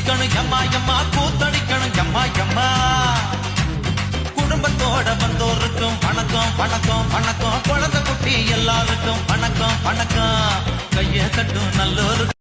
குதிக்கணும் எம்மா எம்மா கூத்தடிக்கணும் எம்மா எம்மா குடும்பத்தோட வந்தோருக்கும் வணக்கம் வணக்கம் வணக்கம் குழந்தை குட்டி எல்லாருக்கும் வணக்கம் வணக்கம் கைய தட்டும் நல்லோரு